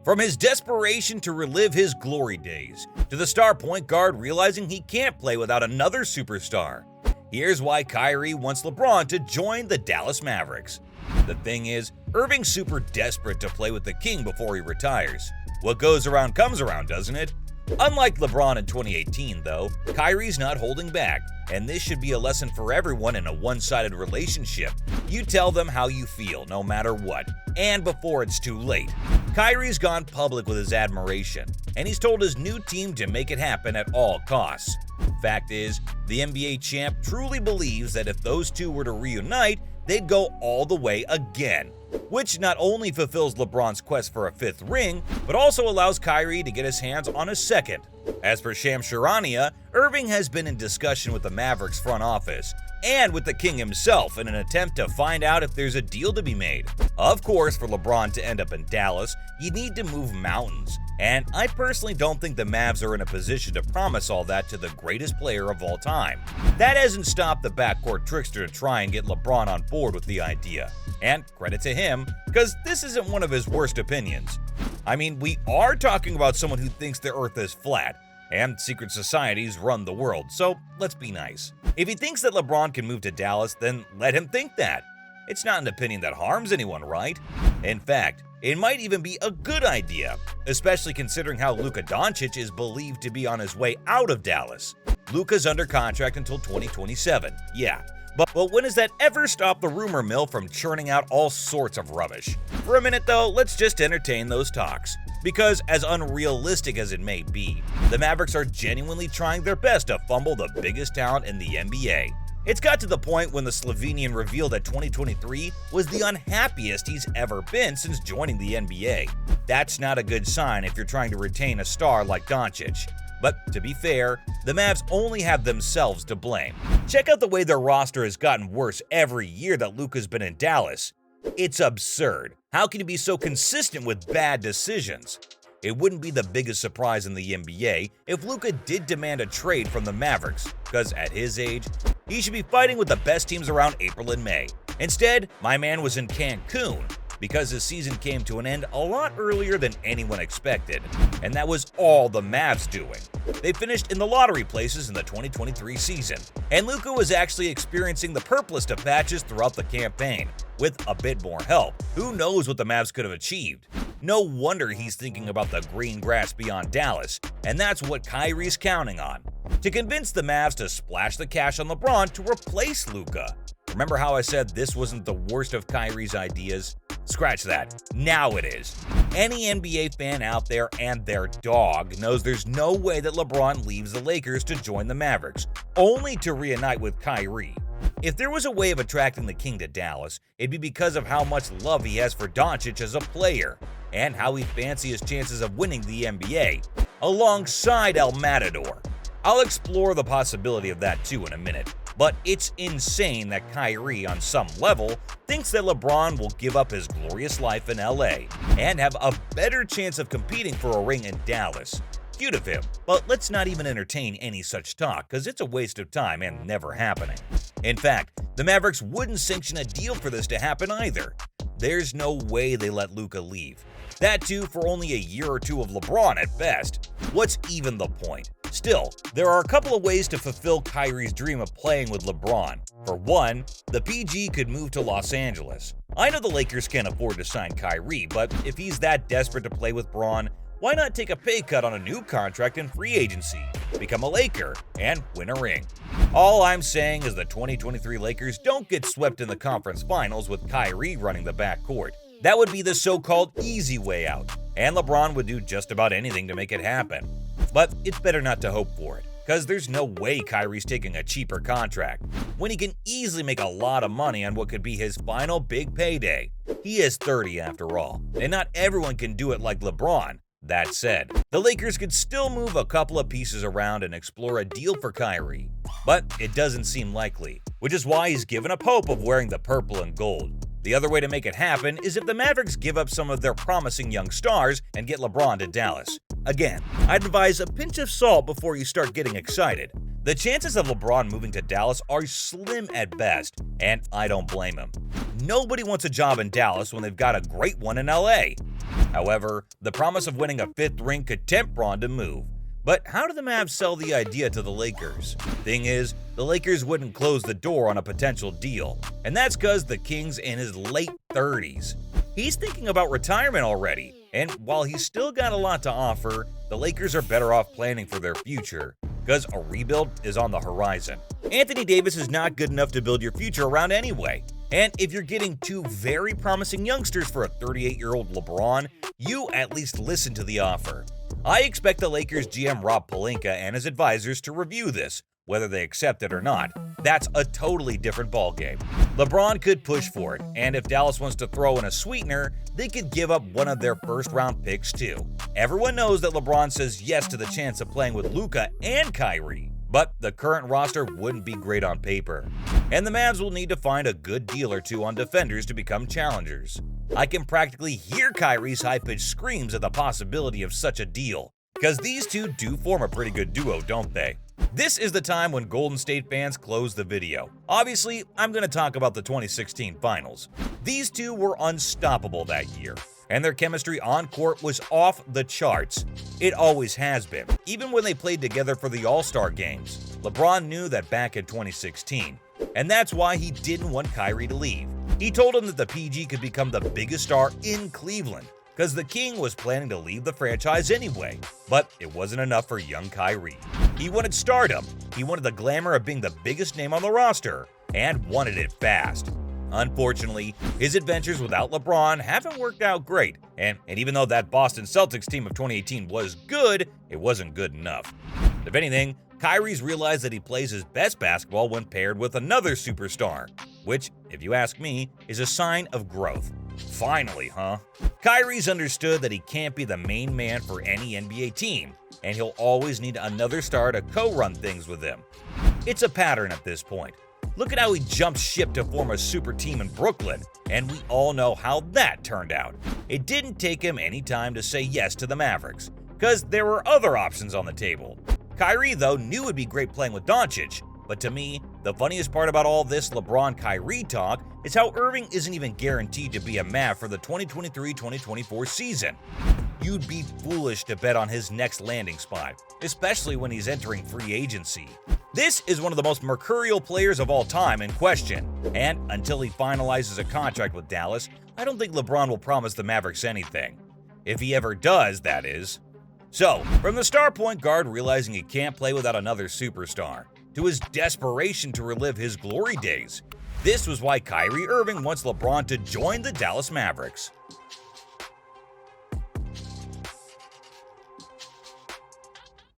From his desperation to relive his glory days, to the star point guard realizing he can't play without another superstar. Here's why Kyrie wants LeBron to join the Dallas Mavericks. The thing is, Irving's super desperate to play with the king before he retires. What goes around comes around, doesn't it? Unlike LeBron in 2018, though, Kyrie's not holding back, and this should be a lesson for everyone in a one-sided relationship. You tell them how you feel, no matter what, and before it's too late. Kyrie's gone public with his admiration, and he's told his new team to make it happen at all costs. Fact is, the NBA champ truly believes that if those two were to reunite, they'd go all the way again, which not only fulfills LeBron's quest for a fifth ring, but also allows Kyrie to get his hands on a second. As for Shams Charania, Irving has been in discussion with the Mavericks front office and with the king himself in an attempt to find out if there's a deal to be made. Of course, for LeBron to end up in Dallas, you need to move mountains, and I personally don't think the Mavs are in a position to promise all that to the greatest player of all time. That hasn't stopped the backcourt trickster to try and get LeBron on board with the idea. And credit to him, because this isn't one of his worst opinions. I mean, we are talking about someone who thinks the earth is flat, and secret societies run the world, so let's be nice. If he thinks that LeBron can move to Dallas, then let him think that. It's not an opinion that harms anyone, right? In fact, it might even be a good idea, especially considering how Luka Doncic is believed to be on his way out of Dallas. Luka's under contract until 2027, yeah. But when has that ever stopped the rumor mill from churning out all sorts of rubbish? For a minute though, let's just entertain those talks. Because as unrealistic as it may be, the Mavericks are genuinely trying their best to fumble the biggest talent in the NBA. It's got to the point when the Slovenian revealed that 2023 was the unhappiest he's ever been since joining the NBA. That's not a good sign if you're trying to retain a star like Doncic. But to be fair, the Mavs only have themselves to blame. Check out the way their roster has gotten worse every year that Luka's been in Dallas. It's absurd. How can you be so consistent with bad decisions? It wouldn't be the biggest surprise in the NBA if Luka did demand a trade from the Mavericks, because at his age, he should be fighting with the best teams around April and May. Instead, my man was in Cancun, because his season came to an end a lot earlier than anyone expected, and that was all the Mavs doing. They finished in the lottery places in the 2023 season, and Luka was actually experiencing the purplest of patches throughout the campaign. With a bit more help, who knows what the Mavs could have achieved? No wonder he's thinking about the green grass beyond Dallas, and that's what Kyrie's counting on, to convince the Mavs to splash the cash on LeBron to replace Luka. Remember how I said this wasn't the worst of Kyrie's ideas? Scratch that. Now it is. Any NBA fan out there and their dog knows there's no way that LeBron leaves the Lakers to join the Mavericks, only to reunite with Kyrie. If there was a way of attracting the king to Dallas, it'd be because of how much love he has for Doncic as a player, and how he'd fancy his chances of winning the NBA, alongside El Matador. I'll explore the possibility of that too in a minute. But it's insane that Kyrie, on some level, thinks that LeBron will give up his glorious life in LA and have a better chance of competing for a ring in Dallas. Cute of him, but let's not even entertain any such talk, because it's a waste of time and never happening. In fact, the Mavericks wouldn't sanction a deal for this to happen either. There's no way they let Luka leave. That too for only a year or two of LeBron at best. What's even the point? Still, there are a couple of ways to fulfill Kyrie's dream of playing with LeBron. For one, the PG could move to Los Angeles. I know the Lakers can't afford to sign Kyrie, but if he's that desperate to play with Bron, why not take a pay cut on a new contract in free agency, become a Laker, and win a ring? All I'm saying is the 2023 Lakers don't get swept in the conference finals with Kyrie running the backcourt. That would be the so-called easy way out, and LeBron would do just about anything to make it happen. But it's better not to hope for it, because there's no way Kyrie's taking a cheaper contract, when he can easily make a lot of money on what could be his final big payday. He is 30 after all, and not everyone can do it like LeBron. That said, the Lakers could still move a couple of pieces around and explore a deal for Kyrie, but it doesn't seem likely, which is why he's given up hope of wearing the purple and gold. The other way to make it happen is if the Mavericks give up some of their promising young stars and get LeBron to Dallas. Again, I'd advise a pinch of salt before you start getting excited. The chances of LeBron moving to Dallas are slim at best, and I don't blame him. Nobody wants a job in Dallas when they've got a great one in LA. However, the promise of winning a fifth ring could tempt Bron to move. But how do the Mavs sell the idea to the Lakers? Thing is, the Lakers wouldn't close the door on a potential deal, and that's because the King's in his late 30s. He's thinking about retirement already, and while he's still got a lot to offer, the Lakers are better off planning for their future, because a rebuild is on the horizon. Anthony Davis is not good enough to build your future around anyway. And if you're getting two very promising youngsters for a 38-year-old LeBron, you at least listen to the offer. I expect the Lakers GM Rob Pelinka and his advisors to review this, whether they accept it or not. That's a totally different ballgame. LeBron could push for it, and if Dallas wants to throw in a sweetener, they could give up one of their first-round picks too. Everyone knows that LeBron says yes to the chance of playing with Luka and Kyrie, but the current roster wouldn't be great on paper. And the Mavs will need to find a good deal or two on defenders to become challengers. I can practically hear Kyrie's high-pitched screams at the possibility of such a deal, because these two do form a pretty good duo, don't they? This is the time when Golden State fans close the video. Obviously, I'm going to talk about the 2016 finals. These two were unstoppable that year, and their chemistry on court was off the charts. It always has been, even when they played together for the All-Star games. LeBron knew that back in 2016, and that's why he didn't want Kyrie to leave. He told him that the PG could become the biggest star in Cleveland, because the King was planning to leave the franchise anyway. But it wasn't enough for young Kyrie. He wanted stardom, he wanted the glamour of being the biggest name on the roster, and wanted it fast. Unfortunately, his adventures without LeBron haven't worked out great, and even though that Boston Celtics team of 2018 was good, it wasn't good enough. If anything, Kyrie's realized that he plays his best basketball when paired with another superstar, which, if you ask me, is a sign of growth. Finally, huh? Kyrie's understood that he can't be the main man for any NBA team, and he'll always need another star to co-run things with him. It's a pattern at this point. Look at how he jumped ship to form a super team in Brooklyn, and we all know how that turned out. It didn't take him any time to say yes to the Mavericks, because there were other options on the table. Kyrie, though, knew it'd be great playing with Doncic, but to me, the funniest part about all this LeBron-Kyrie talk is how Irving isn't even guaranteed to be a Mav for the 2023-2024 season. You'd be foolish to bet on his next landing spot, especially when he's entering free agency. This is one of the most mercurial players of all time in question, and until he finalizes a contract with Dallas, I don't think LeBron will promise the Mavericks anything. If he ever does, that is. So, from the star point guard realizing he can't play without another superstar, to his desperation to relive his glory days, this was why Kyrie Irving wants LeBron to join the Dallas Mavericks.